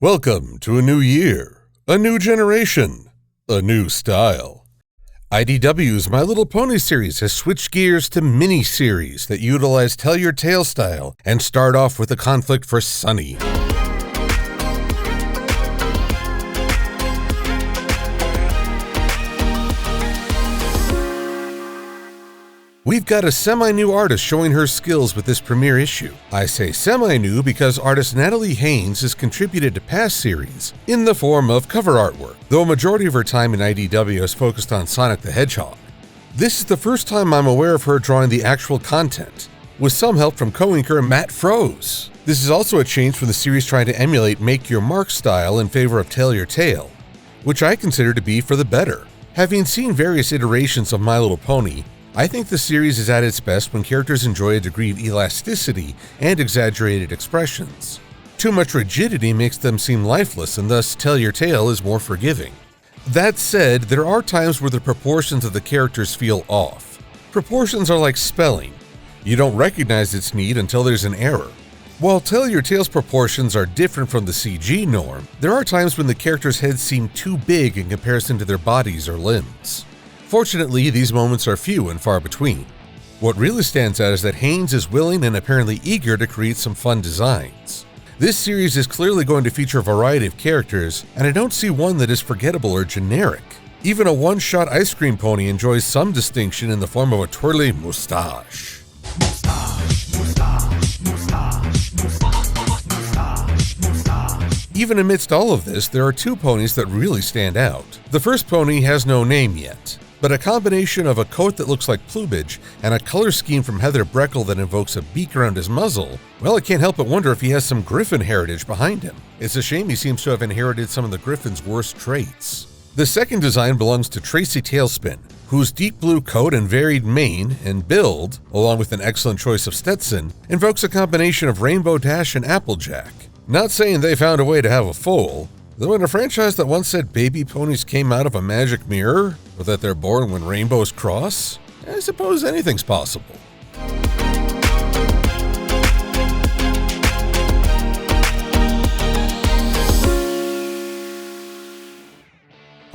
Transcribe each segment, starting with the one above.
Welcome to a new year, a new generation, a new style. IDW's My Little Pony series has switched gears to mini-series that utilize Tell Your Tale style and start off with a conflict for Sunny. We've got a semi-new artist showing her skills with this premiere issue. I say semi-new because artist Natalie Haynes has contributed to past series in the form of cover artwork, though a majority of her time in IDW is focused on Sonic the Hedgehog. This is the first time I'm aware of her drawing the actual content, with some help from co-inker Matt Froese. This is also a change from the series trying to emulate Make Your Mark style in favor of Tell Your Tale, which I consider to be for the better. Having seen various iterations of My Little Pony, I think the series is at its best when characters enjoy a degree of elasticity and exaggerated expressions. Too much rigidity makes them seem lifeless, and thus Tell Your Tale is more forgiving. That said, there are times where the proportions of the characters feel off. Proportions are like spelling. You don't recognize its need until there's an error. While Tell Your Tale's proportions are different from the CG norm, there are times when the characters' heads seem too big in comparison to their bodies or limbs. Fortunately, these moments are few and far between. What really stands out is that Haynes is willing and apparently eager to create some fun designs. This series is clearly going to feature a variety of characters, and I don't see one that is forgettable or generic. Even a one-shot ice cream pony enjoys some distinction in the form of a twirly moustache. Even amidst all of this, there are two ponies that really stand out. The first pony has no name yet, but a combination of a coat that looks like plumage and a color scheme from Heather Breckle that invokes a beak around his muzzle, well, I can't help but wonder if he has some Griffin heritage behind him. It's a shame he seems to have inherited some of the Griffin's worst traits. The second design belongs to Tracy Tailspin, whose deep blue coat and varied mane and build, along with an excellent choice of Stetson, invokes a combination of Rainbow Dash and Applejack. Not saying they found a way to have a foal, though in a franchise that once said baby ponies came out of a magic mirror, or that they're born when rainbows cross, I suppose anything's possible.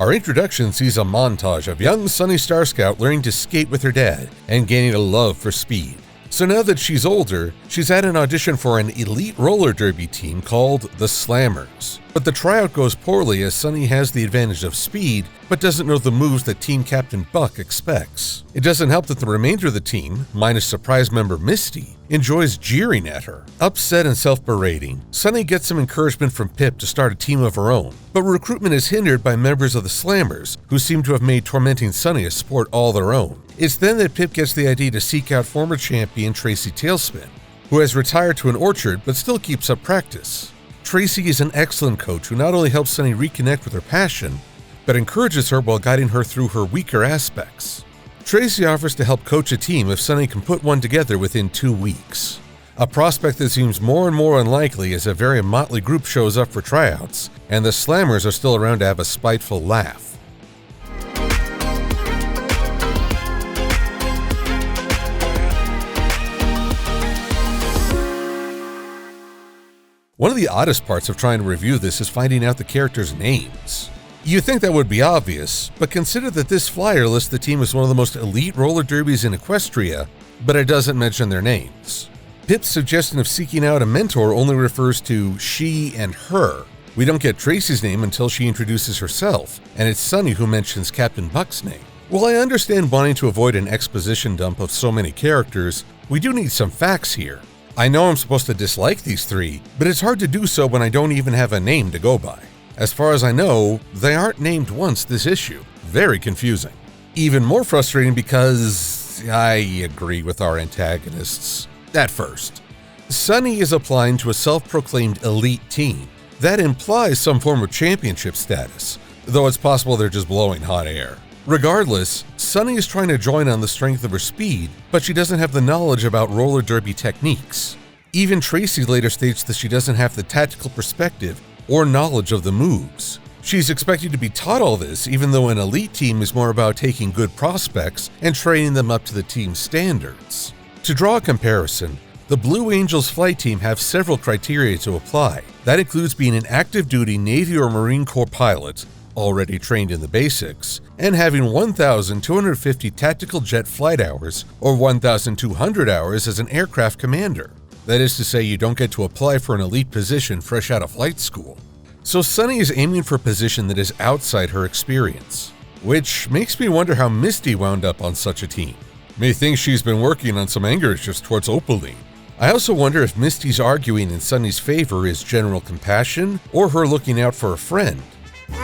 Our introduction sees a montage of young Sunny Star Scout learning to skate with her dad and gaining a love for speed. So now that she's older, she's at an audition for an elite roller derby team called the Slammers. But the tryout goes poorly as Sunny has the advantage of speed, but doesn't know the moves that Team Captain Buck expects. It doesn't help that the remainder of the team, minus surprise member Misty, enjoys jeering at her. Upset and self-berating, Sunny gets some encouragement from Pip to start a team of her own, but recruitment is hindered by members of the Slammers, who seem to have made tormenting Sunny a sport all their own. It's then that Pip gets the idea to seek out former champion Tracy Tailspin, who has retired to an orchard but still keeps up practice. Tracy is an excellent coach who not only helps Sunny reconnect with her passion, but encourages her while guiding her through her weaker aspects. Tracy offers to help coach a team if Sunny can put one together within 2 weeks. A prospect that seems more and more unlikely as a very motley group shows up for tryouts, and the Slammers are still around to have a spiteful laugh. One of the oddest parts of trying to review this is finding out the characters' names. You'd think that would be obvious, but consider that this flyer lists the team as one of the most elite roller derbies in Equestria, but it doesn't mention their names. Pip's suggestion of seeking out a mentor only refers to she and her. We don't get Tracy's name until she introduces herself, and it's Sunny who mentions Captain Buck's name. While I understand wanting to avoid an exposition dump of so many characters, we do need some facts here. I know I'm supposed to dislike these three, but it's hard to do so when I don't even have a name to go by. As far as I know, they aren't named once this issue. Very confusing. Even more frustrating because I agree with our antagonists. At first, Sunny is applying to a self-proclaimed elite team. That implies some form of championship status, though it's possible they're just blowing hot air. Regardless, Sunny is trying to join on the strength of her speed, but she doesn't have the knowledge about roller derby techniques. Even Tracy later states that she doesn't have the tactical perspective or knowledge of the moves. She's expected to be taught all this, even though an elite team is more about taking good prospects and training them up to the team's standards. To draw a comparison, The Blue Angels flight team have several criteria to apply. That includes being an active duty Navy or Marine Corps pilot, already trained in the basics, and having 1,250 tactical jet flight hours or 1,200 hours as an aircraft commander. That is to say, you don't get to apply for an elite position fresh out of flight school. So Sunny is aiming for a position that is outside her experience, which makes me wonder how Misty wound up on such a team. Methinks she's been working on some anger issues towards Opaline. I also wonder if Misty's arguing in Sunny's favor is general compassion or her looking out for a friend.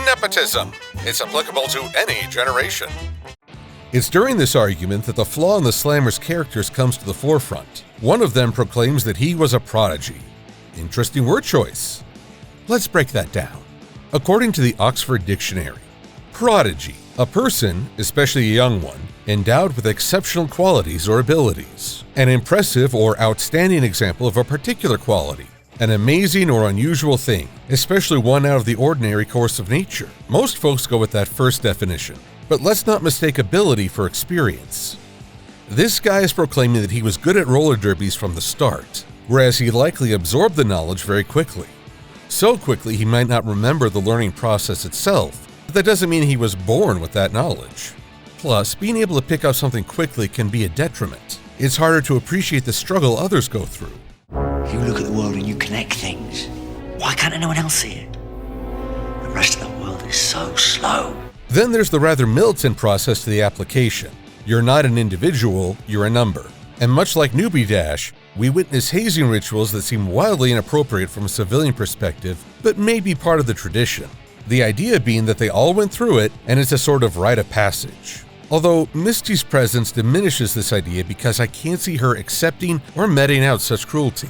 Nepotism. It's applicable to any generation. It's during this argument that the flaw in the Slammer's characters comes to the forefront. One of them proclaims that he was a prodigy. Interesting word choice. Let's break that down. According to the Oxford Dictionary, prodigy, a person, especially a young one, endowed with exceptional qualities or abilities. An impressive or outstanding example of a particular quality. An amazing or unusual thing, especially one out of the ordinary course of nature. Most folks go with that first definition, but let's not mistake ability for experience. This guy is proclaiming that he was good at roller derbies from the start, whereas he likely absorbed the knowledge very quickly. So quickly he might not remember the learning process itself, but that doesn't mean he was born with that knowledge. Plus, being able to pick up something quickly can be a detriment. It's harder to appreciate the struggle others go through. You look at the world and you connect things. Why can't anyone else see it? The rest of the world is so slow. Then there's the rather militant process to the application. You're not an individual, you're a number. And much like Newbie Dash, we witness hazing rituals that seem wildly inappropriate from a civilian perspective, but may be part of the tradition. The idea being that they all went through it and it's a sort of rite of passage. Although Misty's presence diminishes this idea because I can't see her accepting or meting out such cruelty.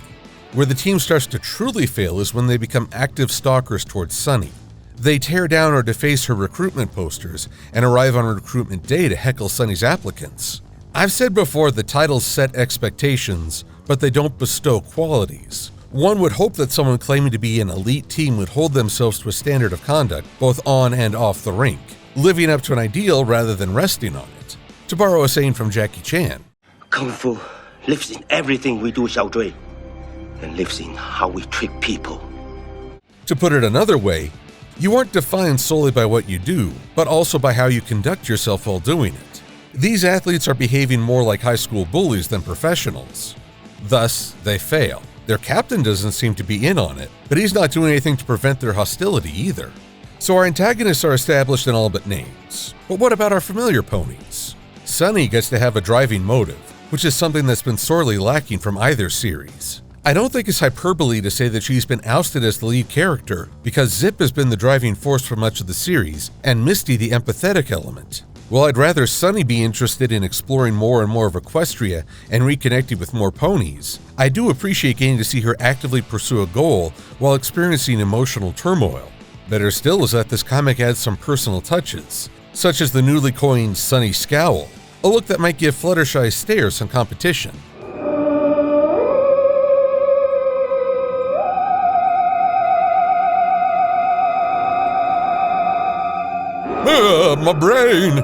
Where the team starts to truly fail is when they become active stalkers towards Sunny. They tear down or deface her recruitment posters and arrive on recruitment day to heckle Sunny's applicants. I've said before that titles set expectations, but they don't bestow qualities. One would hope that someone claiming to be an elite team would hold themselves to a standard of conduct, both on and off the rink, living up to an ideal rather than resting on it. To borrow a saying from Jackie Chan, Kung Fu lives in everything we do, Xiao Zui, and lives in how we treat people. To put it another way, you aren't defined solely by what you do, but also by how you conduct yourself while doing it. These athletes are behaving more like high school bullies than professionals. Thus, they fail. Their captain doesn't seem to be in on it, but he's not doing anything to prevent their hostility either. So our antagonists are established in all but names. But what about our familiar ponies? Sunny gets to have a driving motive, which is something that's been sorely lacking from either series. I don't think it's hyperbole to say that she's been ousted as the lead character because Zip has been the driving force for much of the series and Misty the empathetic element. While I'd rather Sunny be interested in exploring more and more of Equestria and reconnecting with more ponies, I do appreciate getting to see her actively pursue a goal while experiencing emotional turmoil. Better still is that this comic adds some personal touches, such as the newly coined Sunny Scowl, a look that might give Fluttershy's stare some competition. My brain!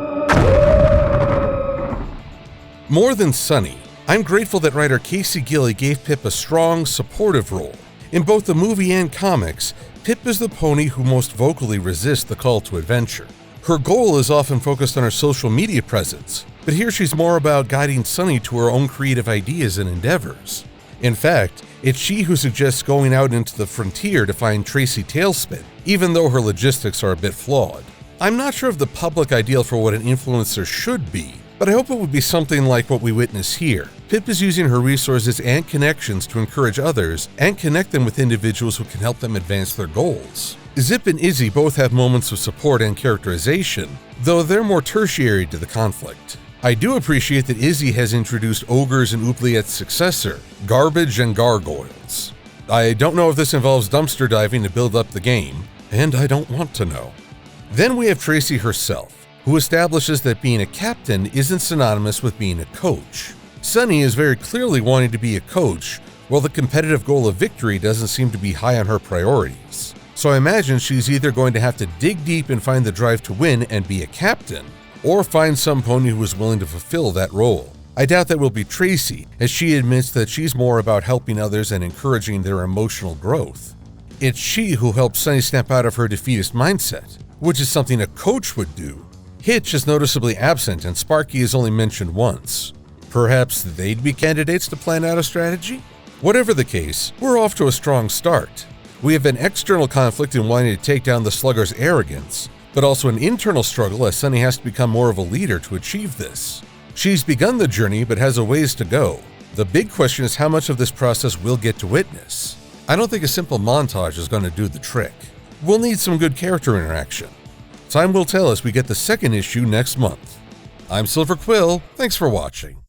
More than Sunny, I'm grateful that writer Casey Gilley gave Pip a strong, supportive role. In both the movie and comics, Pip is the pony who most vocally resists the call to adventure. Her goal is often focused on her social media presence, but here she's more about guiding Sunny to her own creative ideas and endeavors. In fact, it's she who suggests going out into the frontier to find Tracy Tailspin, even though her logistics are a bit flawed. I'm not sure of the public ideal for what an influencer should be, but I hope it would be something like what we witness here. Pip is using her resources and connections to encourage others and connect them with individuals who can help them advance their goals. Zip and Izzy both have moments of support and characterization, though they're more tertiary to the conflict. I do appreciate that Izzy has introduced ogres and Oubliette's successor, Garbage and Gargoyles. I don't know if this involves dumpster diving to build up the game, and I don't want to know. Then we have Tracy herself, who establishes that being a captain isn't synonymous with being a coach. Sunny is very clearly wanting to be a coach, while the competitive goal of victory doesn't seem to be high on her priorities. So I imagine she's either going to have to dig deep and find the drive to win and be a captain, or find some pony who is willing to fulfill that role. I doubt that will be Tracy, as she admits that she's more about helping others and encouraging their emotional growth. It's she who helps Sunny snap out of her defeatist mindset, which is something a coach would do. Hitch is noticeably absent and Sparky is only mentioned once. Perhaps they'd be candidates to plan out a strategy? Whatever the case, we're off to a strong start. We have an external conflict in wanting to take down the Slugger's arrogance, but also an internal struggle as Sunny has to become more of a leader to achieve this. She's begun the journey but has a ways to go. The big question is how much of this process we'll get to witness. I don't think a simple montage is going to do the trick. We'll need some good character interaction. Time will tell as we get the second issue next month. I'm Silver-Quill, thanks for watching.